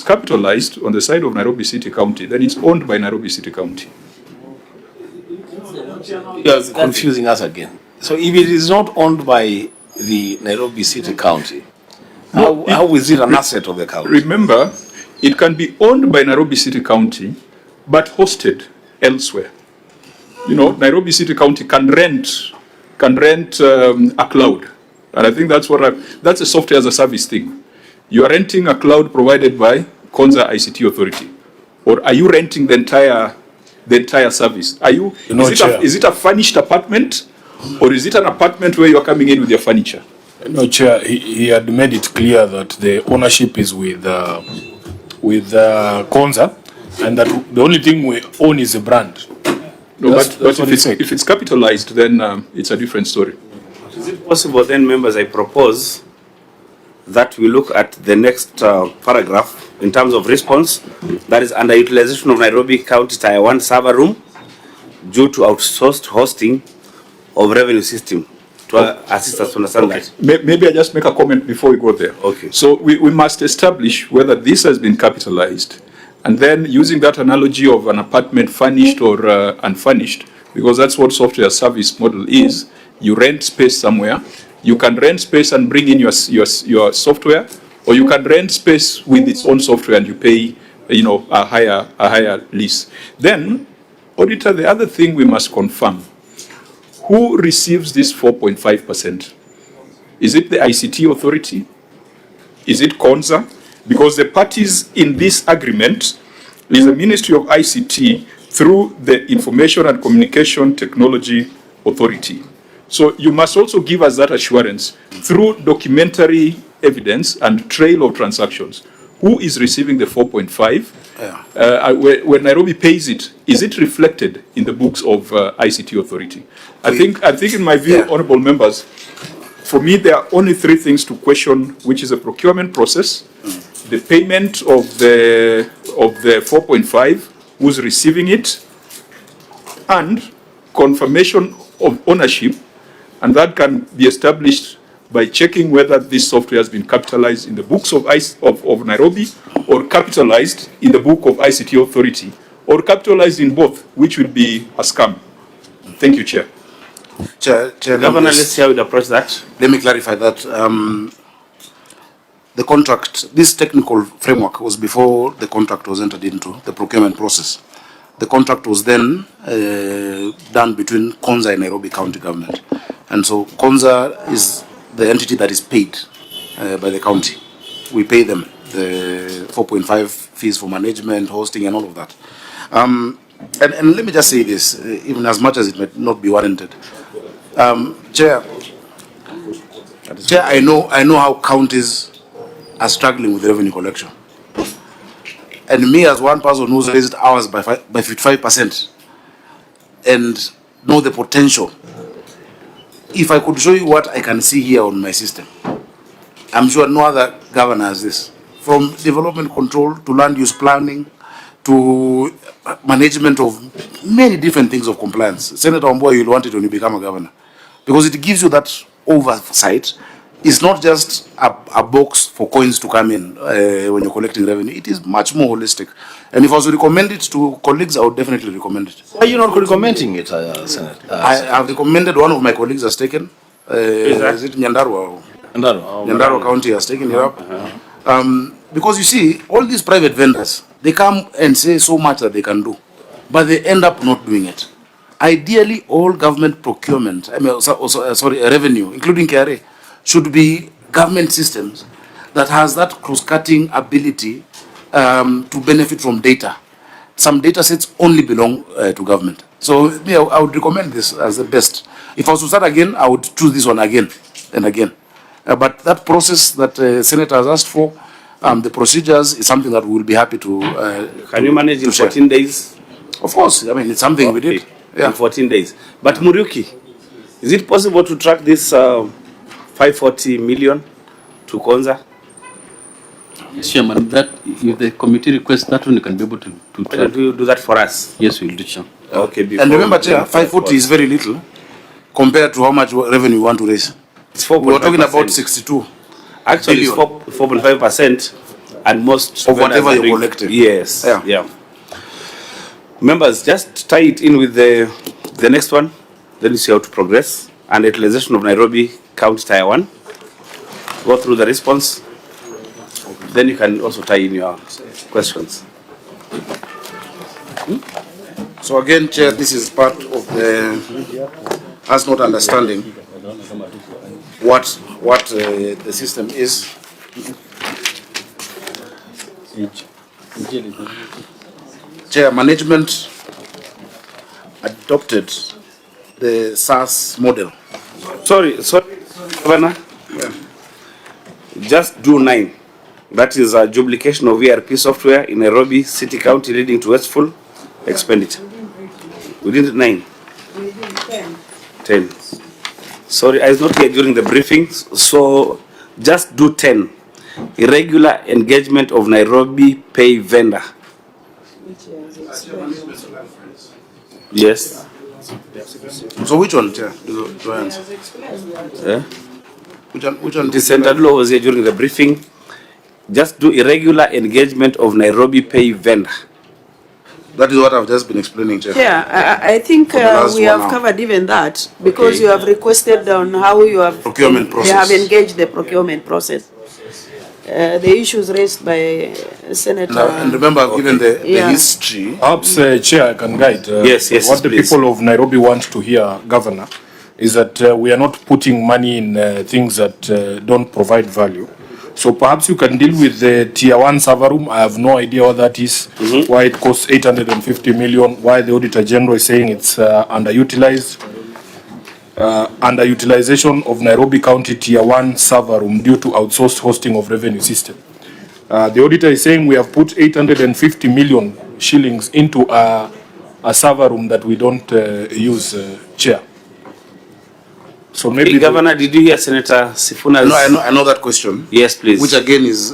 capitalized on the side of Nairobi City County, then it's owned by Nairobi City County. You're confusing us again. So if it is not owned by the Nairobi City County, how is it an asset of the county? Remember, it can be owned by Nairobi City County, but hosted elsewhere. You know, Nairobi City County can rent a cloud, and I think that's that's a software as a service thing. You are renting a cloud provided by Konza ICT Authority, or are you renting the entire service? Are you? Is it a furnished apartment, or is it an apartment where you are coming in with your furniture? No, Chair. He had made it clear that the ownership is with Konza, and that the only thing we own is a brand. No, but if it's capitalized, then it's a different story. Is it possible then, members, I propose that we look at the next paragraph in terms of response, that is underutilization of Nairobi County Tier 1 server room due to outsourced hosting of revenue system, to assist us to understand that. Maybe I just make a comment before we go there. Okay. So we must establish whether this has been capitalized, and then using that analogy of an apartment furnished or unfurnished, because that's what software service model is. You rent space somewhere. You can rent space and bring in your software, or you can rent space with its own software and you pay, a higher lease. Then, auditor, the other thing we must confirm: who receives this 4.5%? Is it the ICT authority? Is it Konza? Because the parties in this agreement is the Ministry of ICT through the Information and Communication Technology Authority. So you must also give us that assurance through documentary evidence and trail of transactions. Who is receiving the 4.5? When Nairobi pays it, is it reflected in the books of ICT authority? I think in my view, honorable members, for me there are only three things to question, which is a procurement process, the payment of the 4.5, who's receiving it, and confirmation of ownership, and that can be established by checking whether this software has been capitalized in the books of Nairobi, or capitalized in the book of ICT authority, or capitalized in both, which will be a scam. Thank you, Chair. Chair, Governor, let's see how we approach that. Let me clarify that. The contract, this technical framework was before the contract was entered into, the procurement process. The contract was then done between Konza and Nairobi County Government. And so Konza is the entity that is paid by the county. We pay them the 4.5 fees for management, hosting, and all of that. And let me just say this, even as much as it may not be warranted. Chair, I know how counties are struggling with revenue collection. And me, as one person who's raised ours by 55%, and know the potential, if I could show you what I can see here on my system, I'm sure no other governor has this. From development control to land use planning to management of many different things of compliance. Senator Wambua, you'll want it when you become a governor, because it gives you that oversight. It's not just a box for coins to come in when you're collecting revenue. It is much more holistic. And if I was to recommend it to colleagues, I would definitely recommend it. Why are you not recommending it, Senator? I have recommended, one of my colleagues has taken. Is it Nyandarua? Nyandarua County has taken it up. Because you see, all these private vendors, they come and say so much that they can do, but they end up not doing it. Ideally, all government procurement, revenue, including KRA, should be government systems that has that cross-cutting ability to benefit from data. Some data sets only belong to government. So I would recommend this as the best. If I was to start again, I would choose this one again and again. But that process that Senator has asked for, the procedures, is something that we will be happy to Can you manage in 14 days? Of course. I mean, it's something we did. In 14 days. But Muriuki, is it possible to track this 540 million to Konza? Yes, Chairman, that if the committee requests that one, you can be able to track. Do you do that for us? Yes, we'll do, Chair. Okay. And remember, Chair, 540 is very little compared to how much revenue we want to raise. It's 4.5%. We were talking about 62. Actually, it's 4.5%, and most Of whatever vendors you're agree. collecting. Yes. Yeah. Yeah. Members, just tie it in with the next one. Then you see how to progress. And utilization of Nairobi County Tier 1. Go through the response. Then you can also tie in your questions. So again, Chair, this is part of the us not understanding what the system is. Chair, management adopted the SaaS model. Sorry, Governor. Just do 9. That is a duplication of ERP software in Nairobi City County leading to wasteful expenditure. We did 9. 10. Sorry, I was not here during the briefing, so just do 10. Irregular engagement of Nairobi pay vendor. Yes. So which one, Chair? Do I answer? Yeah. Which one? The central law was here during the briefing. Just do irregular engagement of Nairobi pay vendor. That is what I've just been explaining, Chair. Yeah, I think For the last we 1 have hour. covered even that, because Okay. you have requested on how you have Procurement they have process. engaged the procurement process. The issues raised by Senator. Now, and remember, I've given the Yeah. history. Perhaps, Chair, I can guide. Yes, What the please. people of Nairobi want to hear, Governor, is that we are not putting money in things that don't provide value. So perhaps you can deal with the Tier 1 server room. I have no idea what that is, why it costs 850 million, why the Auditor General is saying it's underutilized. Underutilization of Nairobi County Tier 1 server room due to outsourced hosting of revenue system. The auditor is saying we have put 850 million shillings into a server room that we don't use, Chair. So maybe Governor, did you hear Senator Sifuna's? No, I know that question. Yes, please. Which again is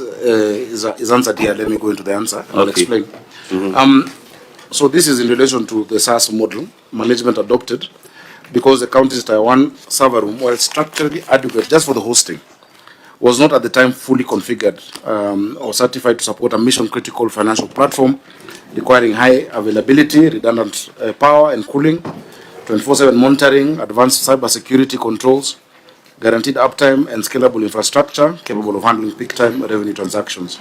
answered here. Let me go into the answer and I'll Okay. explain. So this is in relation to the SaaS model management adopted, because the county's Tier 1 server room, while structurally adequate just for the hosting, was not at the time fully configured or certified to support a mission-critical financial platform requiring high availability, redundant power and cooling, 24/7 monitoring, advanced cybersecurity controls, guaranteed uptime and scalable infrastructure capable of handling peak-time revenue transactions.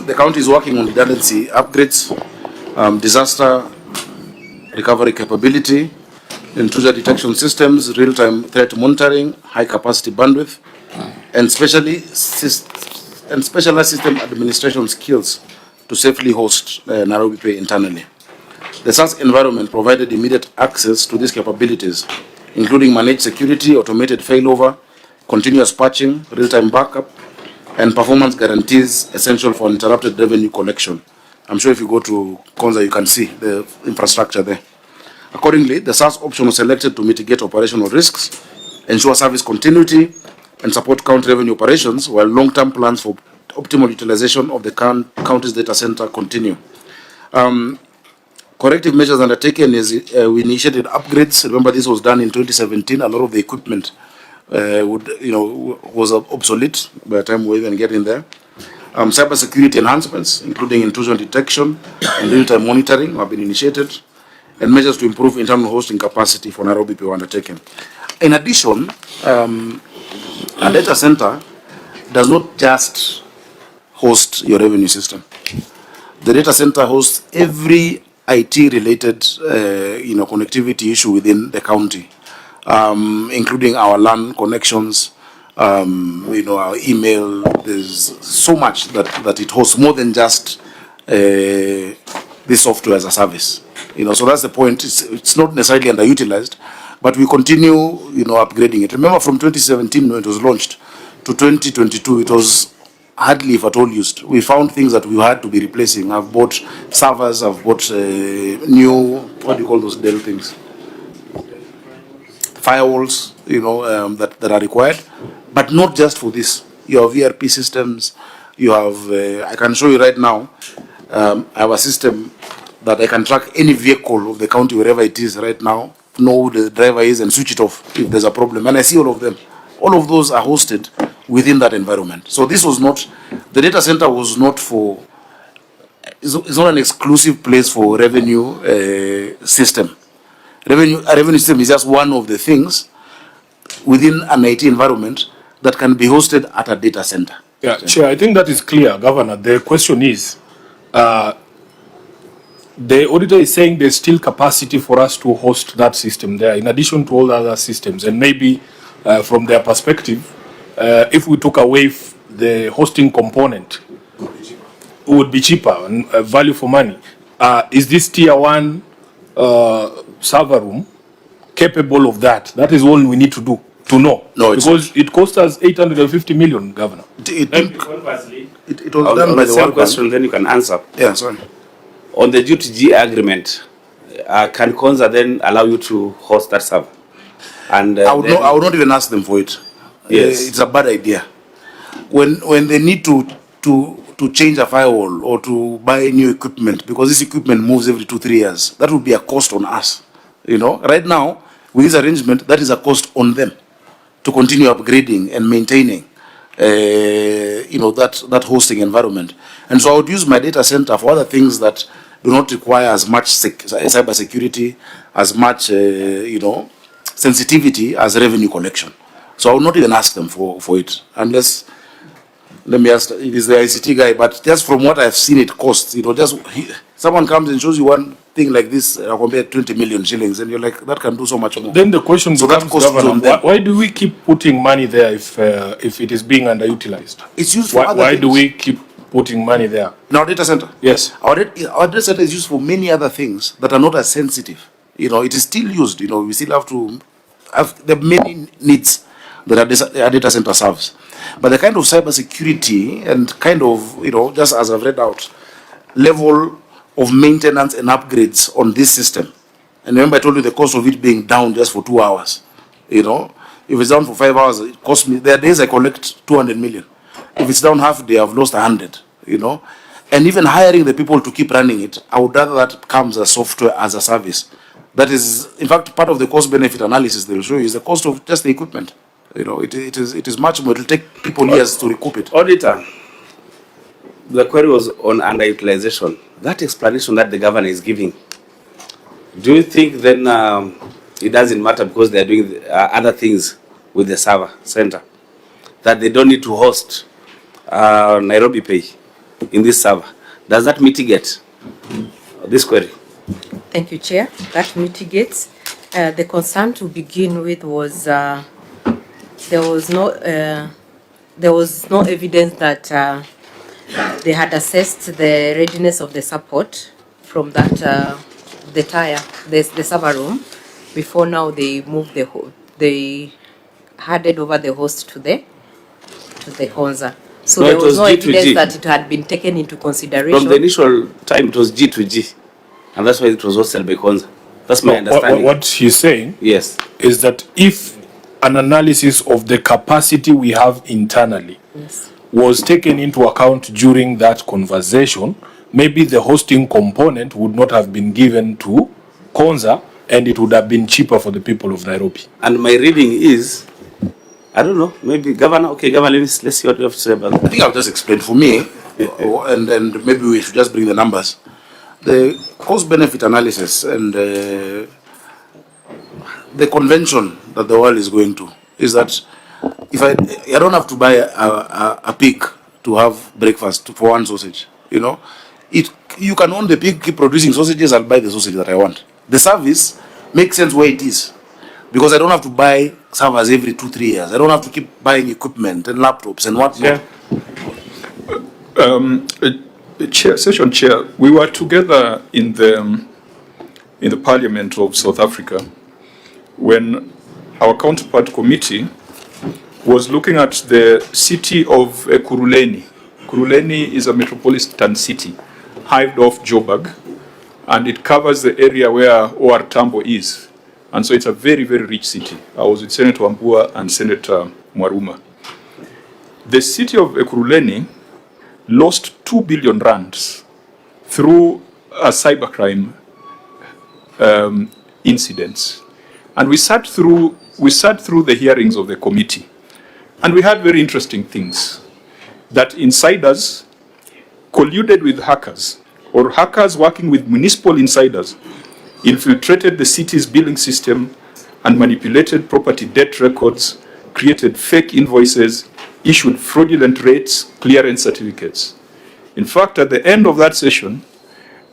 The county is working on redundancy upgrades, disaster recovery capability, intrusion detection systems, real-time threat monitoring, high-capacity bandwidth, and specialized system administration skills to safely host Nairobi Pay internally. The SaaS environment provided immediate access to these capabilities, including managed security, automated failover, continuous patching, real-time backup, and performance guarantees essential for uninterrupted revenue collection. I'm sure if you go to Konza, you can see the infrastructure there. Accordingly, the SaaS option was selected to mitigate operational risks, ensure service continuity, and support county revenue operations, while long-term plans for optimal utilization of the county's data center continue. Corrective measures undertaken is we initiated upgrades. Remember, this was done in 2017. A lot of the equipment was obsolete by the time we even get in there. Cybersecurity enhancements, including intrusion detection and real-time monitoring, have been initiated, and measures to improve internal hosting capacity for Nairobi were undertaken. In addition, a data center does not just host your revenue system. The data center hosts every IT-related, connectivity issue within the county, including our LAN connections, our email. There's so much that it hosts, more than just this software as a service. So that's the point. It's not necessarily underutilized, but we continue, upgrading it. Remember, from 2017 when it was launched to 2022, it was hardly, if at all, used. We found things that we had to be replacing. I've bought servers. I've bought new, what do you call those Dell things? Firewalls, that are required, but not just for this. You have ERP systems. You have, I can show you right now, I have a system that I can track any vehicle of the county wherever it is right now, know who the driver is, and switch it off if there's a problem. And I see all of them. All of those are hosted within that environment. So this was not, the data center was not for, it's not an exclusive place for revenue system. A revenue system is just one of the things within an IT environment that can be hosted at a data center. Yeah, Chair, I think that is clear, Governor. The question is, the auditor is saying there's still capacity for us to host that system there, in addition to all the other systems. And maybe from their perspective, if we took away the hosting component, it would be cheaper and value for money. Is this tier 1 server room capable of that? That is all we need to do, to know. No, because it cost us 850 million, Governor. It was On done by the the same World question, Bank. then you can answer. Yeah, sorry. On the G2G agreement, can Konza then allow you to host that server? And I would not even ask them for it. Yes. It's a bad idea. When they need to change a firewall or to buy new equipment, because this equipment moves every 2-3 years, that would be a cost on us. You know, right now with this arrangement, that is a cost on them to continue upgrading and maintaining, that hosting environment. And so I would use my data center for other things that do not require as much cyber security, as much, sensitivity as revenue collection. So I would not even ask them for it, unless, let me ask, it is the ICT guy, but just from what I've seen it costs, someone comes and shows you one thing like this, compare 20 million shillings, and you're like, that can do so much more. Then the question So becomes, that costs on Governor, them. why do we keep putting money there if it is being underutilized? It's used for other Why things. do we keep putting money there? In our data center? Yes. Our data center is used for many other things that are not as sensitive. It is still used. We still have to have the many needs that our data center serves. But the kind of cyber security and kind of, just as I've read out, level of maintenance and upgrades on this system. And remember I told you the cost of it being down just for 2 hours. If it's down for 5 hours, it costs me, there are days I collect 200 million. If it's down half a day, I've lost 100, And even hiring the people to keep running it, I would rather that comes as software as a service. That is, in fact, part of the cost-benefit analysis they will show you is the cost of just the equipment. It is much more. It will take people years to recoup it. Auditor, the query was on underutilization. That explanation that the governor is giving, do you think then it doesn't matter because they are doing other things with the server center, that they don't need to host Nairobi Pay in this server? Does that mitigate this query? Thank you, Chair. That mitigates. The concern to begin with was there was no evidence that they had assessed the readiness of the support from that the server room before now they moved they handed over the host to the Konza. So No, there it was was no G2G. evidence that it had been taken into consideration. From the initial time, it was G2G, and that's why it was hosted by Konza. That's my understanding. What he's saying Yes. is that if an analysis of the capacity we have internally was taken into account during that conversation, maybe the hosting component would not have been given to Konza, and it would have been cheaper for the people of Nairobi. And my reading is, I don't know, maybe Governor, okay, Governor, let's see what you have to say about I that. think I'll just explain for me, and maybe we should just bring the numbers. The cost-benefit analysis and the convention that the world is going to is that if I don't have to buy a pig to have breakfast for one sausage, you can own the pig, keep producing sausages, I'll buy the sausage that I want. The service makes sense where it is, because I don't have to buy servers every 2-3 years. I don't have to keep buying equipment and laptops and whatnot. Session Chair, we were together in the Parliament of South Africa when our counterpart committee was looking at the city of Kuruleni. Kuruleni is a metropolitan city, hived off Joburg, and it covers the area where OR Tambo is. And so it's a very, very rich city. I was with Senator Wambua and Senator Mwaruma. The city of Ekurhuleni lost 2 billion rands through a cybercrime incidents. And we sat through the hearings of the committee. And we had very interesting things, that insiders colluded with hackers, or hackers working with municipal insiders, infiltrated the city's billing system and manipulated property debt records, created fake invoices, issued fraudulent rates, clearance certificates. In fact, at the end of that session,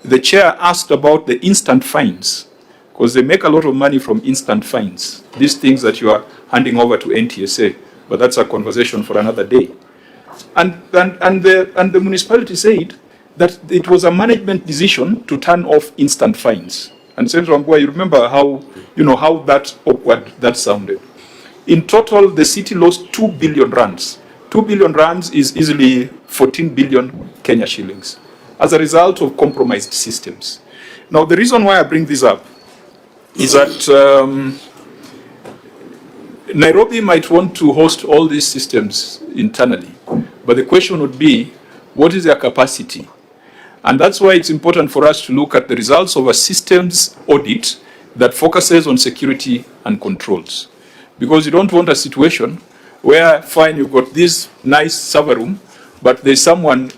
the chair asked about the instant fines, because they make a lot of money from instant fines, these things that you are handing over to NTSA, but that's a conversation for another day. And the municipality said that it was a management decision to turn off instant fines. And Senator Wambua, you remember how that awkward that sounded. In total, the city lost 2 billion rands. 2 billion rands is easily 14 billion Kenya shillings as a result of compromised systems. Now, the reason why I bring this up is that Nairobi might want to host all these systems internally, but the question would be, what is their capacity? And that's why it's important for us to look at the results of a systems audit that focuses on security and controls. Because you don't want a situation where, fine, you've got this nice server room, but there's someone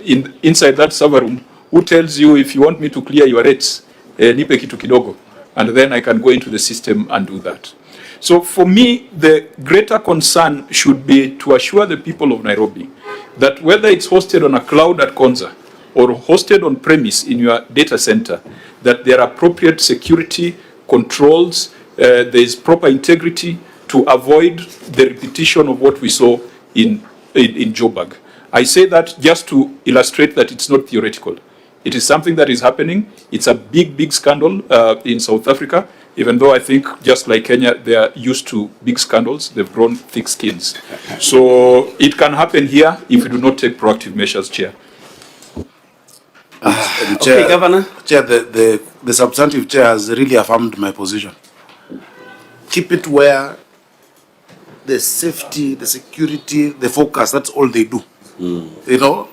inside that server room who tells you, if you want me to clear your rates, nipe kitu kidogo, and then I can go into the system and do that. So for me, the greater concern should be to assure the people of Nairobi that whether it's hosted on a cloud at Konza or hosted on premise in your data center, that there are appropriate security controls, there is proper integrity to avoid the repetition of what we saw in Joburg. I say that just to illustrate that it's not theoretical. It is something that is happening. It's a big, big scandal in South Africa, even though I think, just like Kenya, they are used to big scandals. They've grown thick skins. So it can happen here if we do not take proactive measures, Chair. Chair, Okay, Governor. Chair, the substantive chair has really affirmed my position. Keep it where the safety, the security, the focus, that's all they do. You know,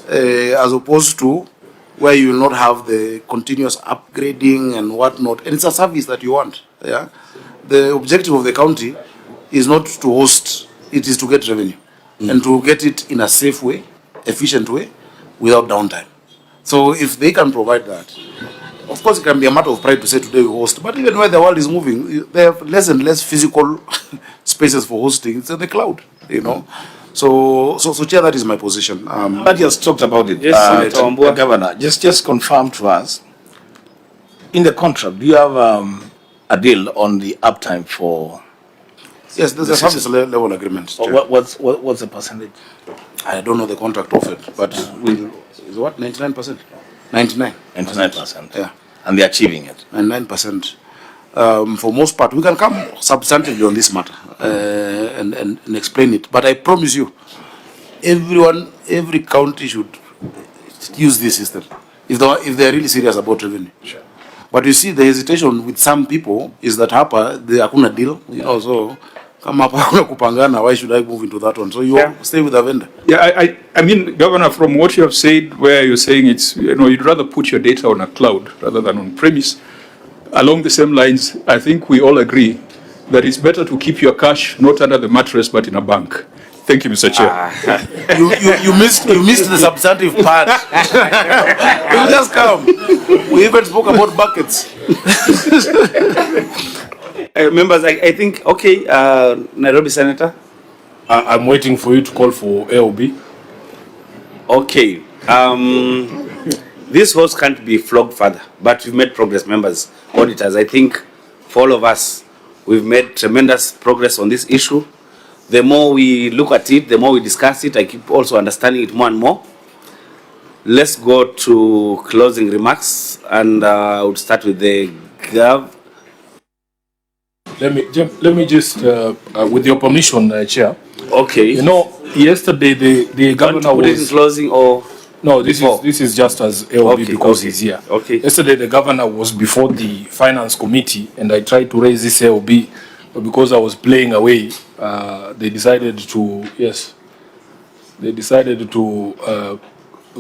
as opposed to where you will not have the continuous upgrading and whatnot. And it's a service that you want. Yeah. The objective of the county is not to host, it is to get revenue. And to get it in a safe way, efficient way, without downtime. So if they can provide that, of course it can be a matter of pride to say today we host, but even where the world is moving, they have less and less physical spaces for hosting. It's in the cloud, you know. So Chair, that is my position. But you just talked about it. Yes, Senator Governor, just confirm to us, in the contract, do you have a deal on the uptime for? Yes, there's a service level agreement. What's the percentage? I don't know the contract of it, but is what, 99%? 99. 99%. Yeah. And they're achieving it. 99%. For most part, we can come substantively on this matter and explain it. But I promise you, every county should use this system if they are really serious about revenue. Sure. But you see, the hesitation with some people is that hapa the hakuna deal, you know. So kama hapa hakuna kupangana, why should I move into that one? So you stay with the vendor. Yeah, I mean, Governor, from what you have said, where you're saying it's, you know, you'd rather put your data on a cloud rather than on premise. Along the same lines, I think we all agree that it's better to keep your cash not under the mattress but in a bank. Thank you, Mr. Chair. You missed the substantive part. You just come. We even spoke about buckets. Members, I think, okay, Nairobi Senator. I'm waiting for you to call for AOB. Okay. This horse can't be flogged further, but we've made progress, members, auditors. I think for all of us, we've made tremendous progress on this issue. The more we look at it, the more we discuss it, I keep also understanding it more and more. Let's go to closing remarks, and I would start with the Gov. Let me just, with your permission, Chair. Okay. You know, yesterday the governor put it in closing or no, this is just as AOB because he's here. Okay. Yesterday the governor was before the finance committee, and I tried to raise this AOB, but because I was playing away, they decided to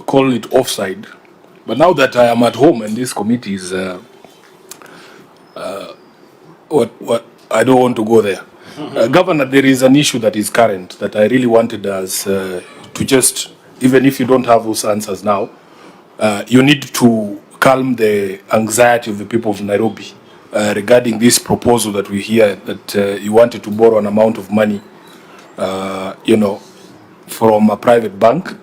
call it offside. But now that I am at home and this committee is what I don't want to go there. Governor, there is an issue that is current that I really wanted us to just, even if you don't have those answers now, you need to calm the anxiety of the people of Nairobi regarding this proposal that we hear that you wanted to borrow an amount of money, from a private bank,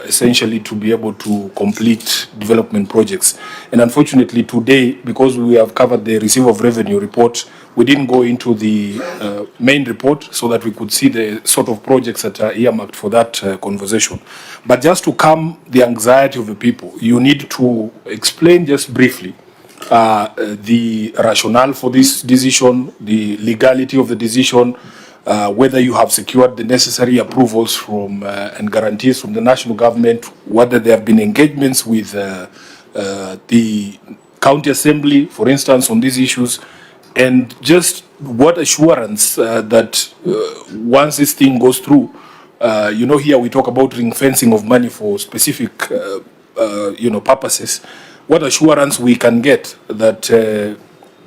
essentially to be able to complete development projects. And unfortunately today, because we have covered the receipt of revenue report, we didn't go into the main report so that we could see the sort of projects that are earmarked for that conversation. But just to calm the anxiety of the people, you need to explain just briefly the rationale for this decision, the legality of the decision, whether you have secured the necessary approvals from and guarantees from the national government, whether there have been engagements with the county assembly, for instance, on these issues, and just what assurance that once this thing goes through, here we talk about ring fencing of money for specific, purposes. What assurance we can get that,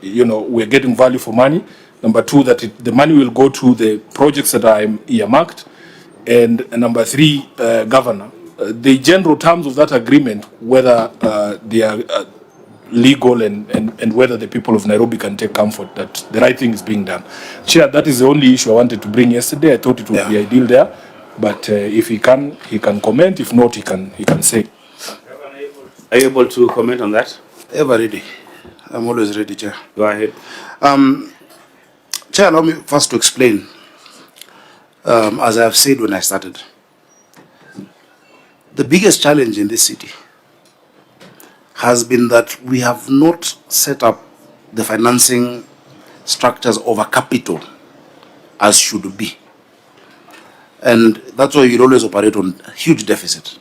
we're getting value for money. Number two, that the money will go to the projects that are earmarked. And number three, Governor, the general terms of that agreement, whether they are legal and whether the people of Nairobi can take comfort that the right thing is being done. Chair, that is the only issue I wanted to bring yesterday. I thought it would be ideal there. But if he can comment. If not, he can say. Are you able to comment on that? Ever ready. I'm always ready, Chair. Go ahead. Chair, allow me first to explain, as I have said when I started, the biggest challenge in this city has been that we have not set up the financing structures of a capital as should be. And that's why you always operate on huge deficit.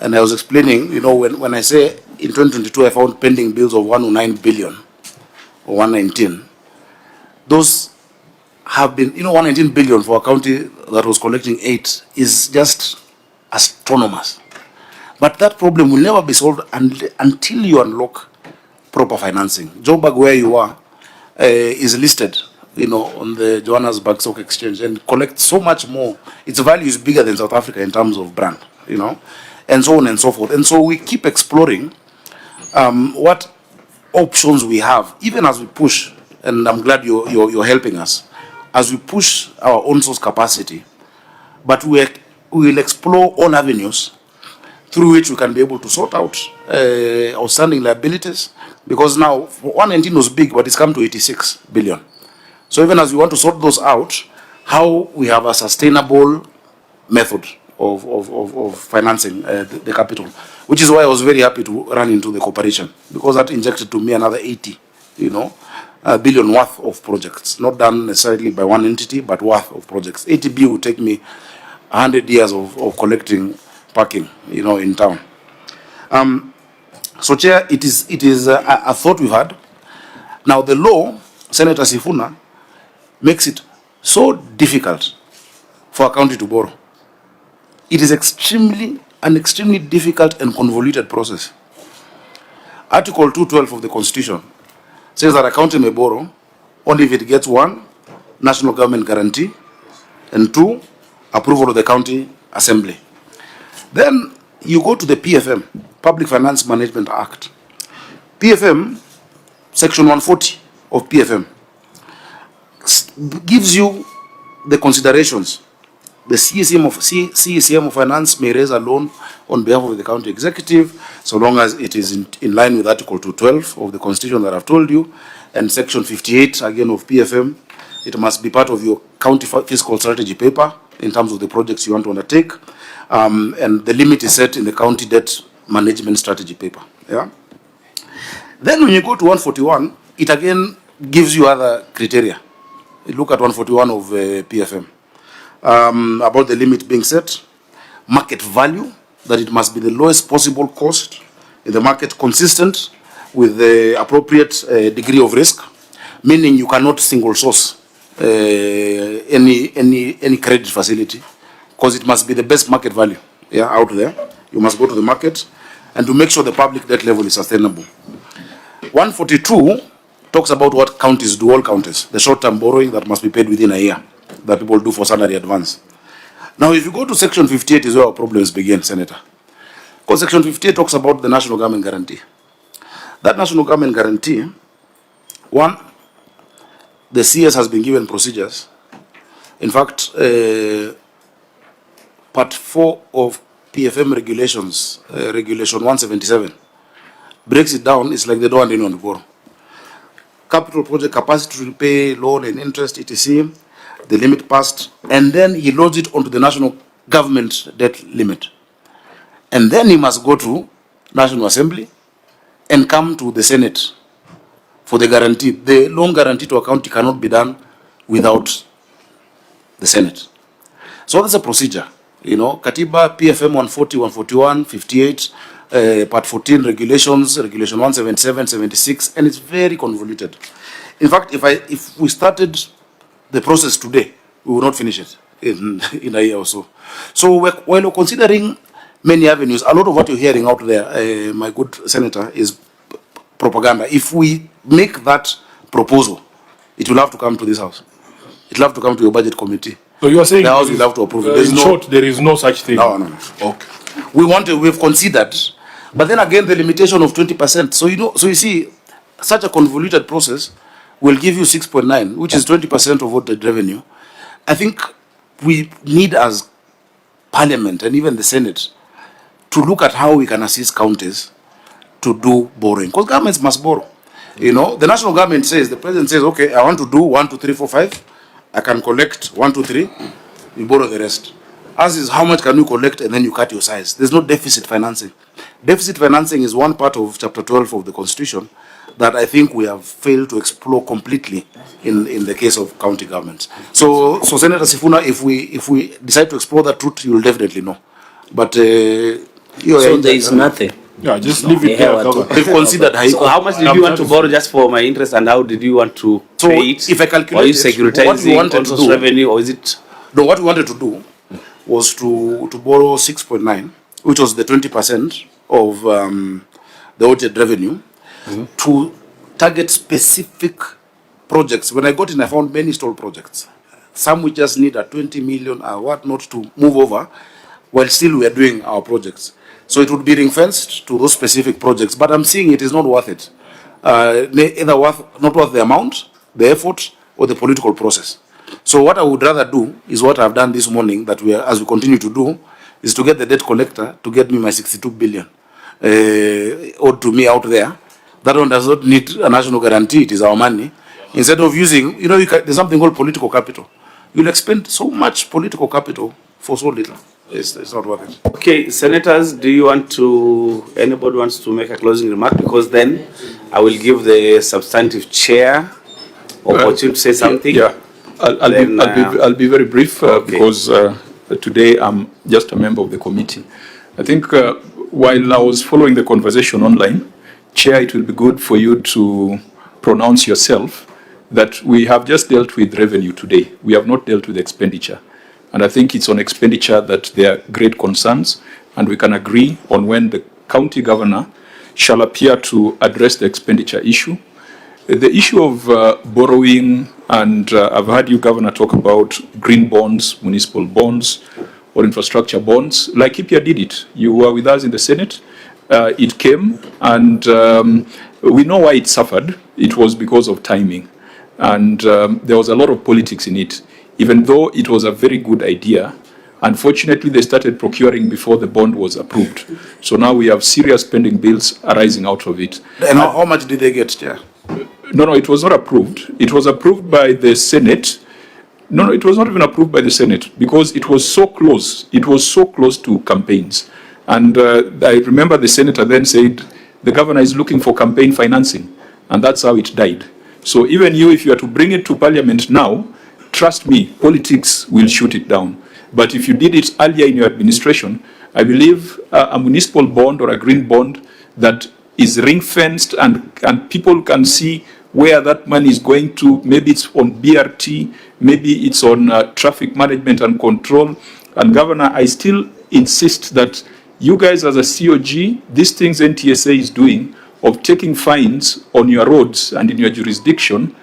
And I was explaining, when I say in 2022 I found pending bills of 109 billion or 119, those have been, 119 billion for a county that was collecting 8 is just astronomous. But that problem will never be solved until you unlock proper financing. Joburg, where you are, is listed, on the Johannesburg Stock Exchange and collects so much more. Its value is bigger than South Africa in terms of brand, and so on and so forth. And so we keep exploring what options we have, even as we push. And I'm glad you're helping us as we push our own source capacity. But we will explore all avenues through which we can be able to sort out outstanding liabilities. Because now 119 was big, but it's come to 86 billion. So even as we want to sort those out, how we have a sustainable method of financing the capital, which is why I was very happy to run into the cooperation, because that injected to me another 80, billion worth of projects, not done necessarily by one entity, but worth of projects. 80B would take me 100 years of collecting parking, in town. So, Chair, it is a thought we've had. Now, the law, Senator Sifuna, makes it so difficult for a county to borrow. It is an extremely difficult and convoluted process. Article 212 of the Constitution says that a county may borrow only if it gets 1, national government guarantee, and 2, approval of the county assembly. Then you go to the PFM, Public Finance Management Act. PFM, Section 140 of PFM, gives you the considerations. The CECM of Finance may raise a loan on behalf of the county executive, so long as it is in line with Article 212 of the Constitution that I've told you, and Section 58 again of PFM. It must be part of your county fiscal strategy paper in terms of the projects you want to undertake, and the limit is set in the county debt management strategy paper. Yeah. Then when you go to 141, it again gives you other criteria. You look at 141 of PFM. About the limit being set, market value, that it must be the lowest possible cost in the market, consistent with the appropriate degree of risk, meaning you cannot single source any credit facility, because it must be the best market value out there. You must go to the market and to make sure the public debt level is sustainable. 142 talks about what counties do, all counties, the short-term borrowing that must be paid within a year, that people do for salary advance. Now, if you go to section 58 is where our problems begin, Senator. Because section 58 talks about the national government guarantee. That national government guarantee, one, the CS has been given procedures. In fact, part 4 of PFM regulations, regulation 177, breaks it down. It's like they don't want anyone to borrow. Capital project capacity to repay loan and interest, etc., the limit passed, and then he loads it onto the national government debt limit. And then he must go to National Assembly and come to the Senate for the guarantee. The loan guarantee to a county cannot be done without the Senate. So that's a procedure. You know, Katiba, PFM 140, 141, 58, Part 14 regulations, Regulation 177, 76, and it's very convoluted. In fact, if we started the process today, we will not finish it in a year or so. So while we're considering many avenues, a lot of what you're hearing out there, my good Senator, is propaganda. If we make that proposal, it will have to come to this House. It will have to come to your budget committee. So you are saying the House will have to approve it. In short, there is no such thing? No. Okay. We've considered, but then again, the limitation of 20%. So, you see, such a convoluted process will give you 6.9, which is 20% of what the revenue. I think we need, as Parliament and even the Senate, to look at how we can assist counties to do borrowing, because governments must borrow. You know, the national government says, the president says, okay, I want to do 1, 2, 3, 4, 5. I can collect 1, 2, 3. You borrow the rest. As is, how much can you collect, and then you cut your size. There's no deficit financing. Deficit financing is one part of Chapter 12 of the Constitution that I think we have failed to explore completely in the case of county governments. So Senator Sifuna, if we decide to explore that route, you will definitely know. But so there is nothing. Yeah, just leave it there. We've considered high. So how much did you want to borrow, just for my interest, and how did you want to pay it? If I calculate or you securitizing also revenue, or is it? No, what we wanted to do was to borrow 6.9, which was the 20% of the audited revenue, to target specific projects. When I got in, I found many stalled projects. Some we just need a 20 million or whatnot to move over, while still we are doing our projects. So it would be ring-fenced to those specific projects. But I'm seeing it is not worth it. Either not worth the amount, the effort, or the political process. So what I would rather do is what I've done this morning, that as we continue to do, is to get the debt collector to get me my 62 billion owed to me out there. That one does not need a national guarantee. It is our money. Instead of using, there's something called political capital. You'll expend so much political capital for so little. It's not worth it. Okay, senators, anybody wants to make a closing remark? Because then I will give the substantive chair opportunity to say something. Yeah, I'll be very brief because today I'm just a member of the committee. I think while I was following the conversation online, Chair, it will be good for you to pronounce yourself that we have just dealt with revenue today. We have not dealt with expenditure. And I think it's on expenditure that there are great concerns, and we can agree on when the county governor shall appear to address the expenditure issue. The issue of borrowing, and I've heard you, Governor, talk about green bonds, municipal bonds, or infrastructure bonds. Like Ipia did it. You were with us in the Senate. It came, and we know why it suffered. It was because of timing. And there was a lot of politics in it. Even though it was a very good idea, unfortunately, they started procuring before the bond was approved. So now we have serious pending bills arising out of it. And how much did they get, Chair? No, it was not approved. It was approved by the Senate. No, it was not even approved by the Senate because it was so close. It was so close to campaigns. And I remember the senator then said, the governor is looking for campaign financing. And that's how it died. So even you, if you are to bring it to Parliament now, trust me, politics will shoot it down. But if you did it earlier in your administration, I believe a municipal bond or a green bond that is ring-fenced and people can see where that money is going to. Maybe it's on BRT, maybe it's on traffic management and control. And Governor, I still insist that you guys as a COG, these things NTSA is doing of taking fines on your roads and in your jurisdiction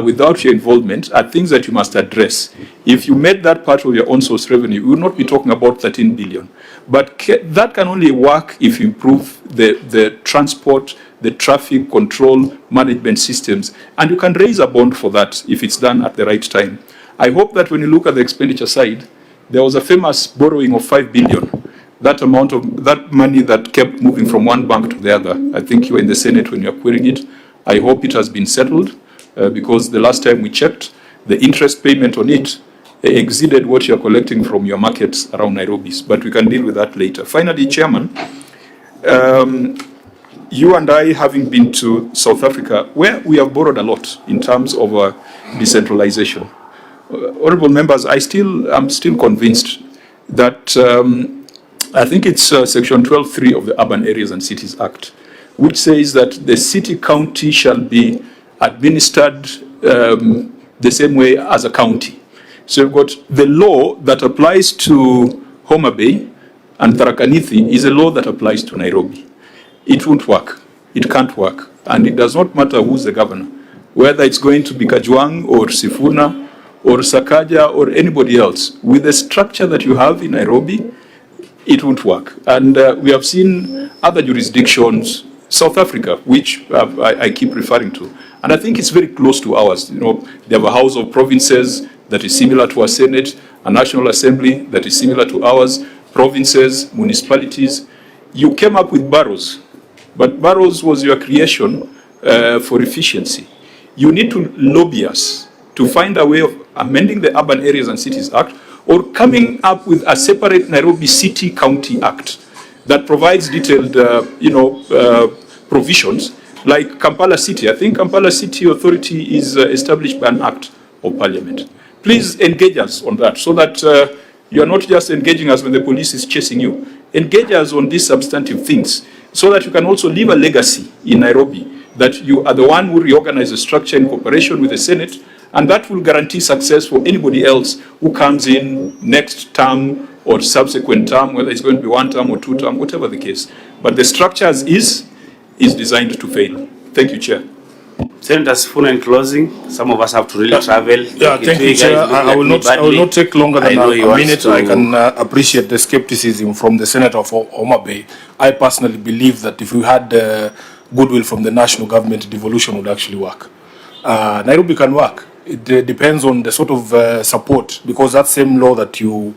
without your involvement are things that you must address. If you made that part of your own source revenue, we would not be talking about 13 billion. But that can only work if you improve the transport, the traffic control management systems. And you can raise a bond for that if it's done at the right time. I hope that when you look at the expenditure side, there was a famous borrowing of 5 billion. That amount of that money that kept moving from one bank to the other. I think you were in the Senate when you were querying it. I hope it has been settled because the last time we checked, the interest payment on it exceeded what you're collecting from your markets around Nairobi. But we can deal with that later. Finally, Chairman, you and I, having been to South Africa, where we have borrowed a lot in terms of decentralization. Honorable members, I'm still convinced that I think it's Section 12.3 of the Urban Areas and Cities Act, which says that the city-county shall be administered the same way as a county. So you've got the law that applies to Homa Bay and Tharaka Nithi is a law that applies to Nairobi. It won't work. It can't work. And it does not matter who's the governor, whether it's going to be Kajwang or Sifuna or Sakaja or anybody else. With the structure that you have in Nairobi, it won't work. And we have seen other jurisdictions, South Africa, which I keep referring to. And I think it's very close to ours. You know, they have a House of Provinces that is similar to our Senate, a National Assembly that is similar to ours, provinces, municipalities. You came up with boroughs, but boroughs was your creation for efficiency. You need to lobby us to find a way of amending the Urban Areas and Cities Act or coming up with a separate Nairobi City County Act that provides detailed, provisions like Kampala City. I think Kampala City Authority is established by an act of parliament. Please engage us on that so that you are not just engaging us when the police is chasing you. Engage us on these substantive things so that you can also leave a legacy in Nairobi that you are the one who reorganized the structure in cooperation with the Senate, and that will guarantee success for anybody else who comes in next term or subsequent term, whether it's going to be 1 term or 2 term, whatever the case. But the structure as is designed to fail. Thank you, Chair. Senator Sifuna, in closing, some of us have to really travel. Yeah, thank you, Chair. I will not take longer than a minute. I can appreciate the skepticism from the Senator of Homa Bay. I personally believe that if we had goodwill from the national government, devolution would actually work. Nairobi can work. It depends on the sort of support, because that same law that you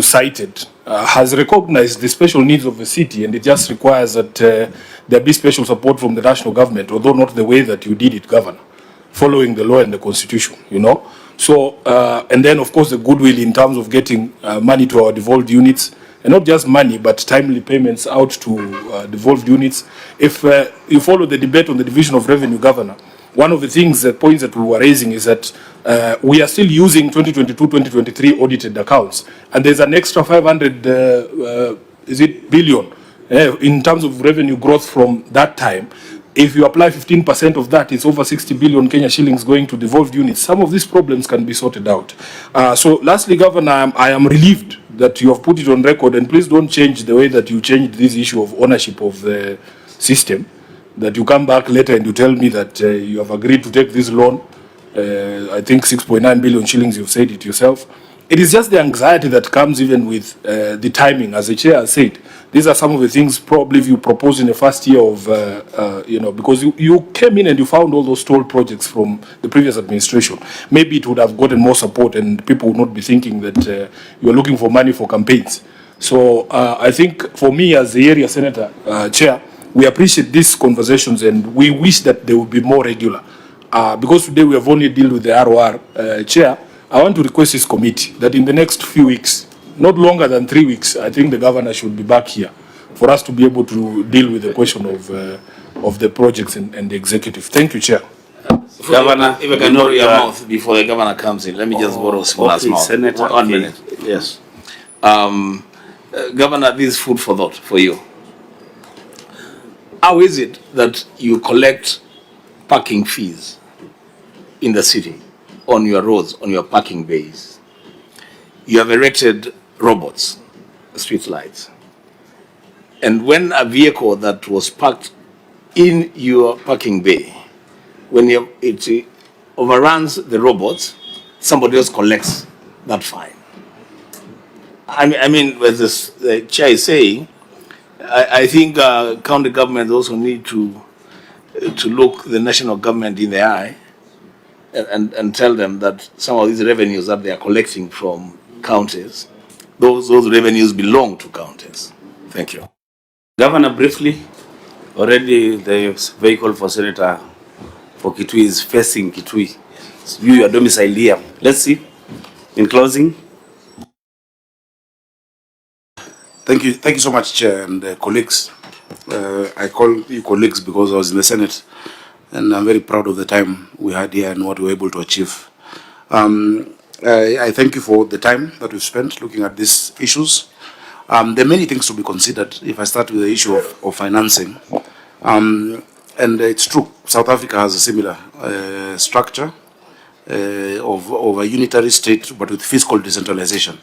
cited has recognized the special needs of the city, and it just requires that there be special support from the national government, although not the way that you did it, Governor, following the law and the constitution, you know. So, and then of course the goodwill in terms of getting money to our devolved units, and not just money, but timely payments out to devolved units. If you follow the debate on the division of revenue, Governor, one of the things, points that we were raising is that we are still using 2022-2023 audited accounts, and there's an extra 500 billion in terms of revenue growth from that time. If you apply 15% of that, it's over 60 billion Kenya shillings going to devolved units. Some of these problems can be sorted out. So lastly, Governor, I am relieved that you have put it on record, and please don't change the way that you changed this issue of ownership of the system, that you come back later and you tell me that you have agreed to take this loan. I think 6.9 billion shillings, you've said it yourself. It is just the anxiety that comes even with the timing, as the chair has said. These are some of the things probably if you propose in the first year of, because you came in and you found all those toll projects from the previous administration. Maybe it would have gotten more support and people would not be thinking that you're looking for money for campaigns. So I think for me as the area senator, chair, we appreciate these conversations and we wish that they would be more regular. Because today we have only dealt with the ROR, chair, I want to request this committee that in the next few weeks, not longer than 3 weeks, I think the governor should be back here for us to be able to deal with the question of the projects and the executive. Thank you, Chair. Governor, if I can know your mouth before the governor comes in, let me just borrow Sifuna's mouth. Senator, 1 minute. Yes. Governor, this is food for thought for you. How is it that you collect parking fees in the city on your roads, on your parking bays? You have erected robots, street lights. And when a vehicle that was parked in your parking bay, when it overruns the robots, somebody else collects that fine. I mean, as the chair is saying, I think county governments also need to look the national government in the eye and tell them that some of these revenues that they are collecting from counties, those revenues belong to counties. Thank you. Governor, briefly, already the vehicle for Senator for Kitui is facing Kitui. You are domiciled here. Let's see. In closing. Thank you so much, Chair and colleagues. I call you colleagues because I was in the Senate, and I'm very proud of the time we had here and what we were able to achieve. I thank you for the time that we've spent looking at these issues. There are many things to be considered. If I start with the issue of financing, and it's true, South Africa has a similar structure of a unitary state, but with fiscal decentralization.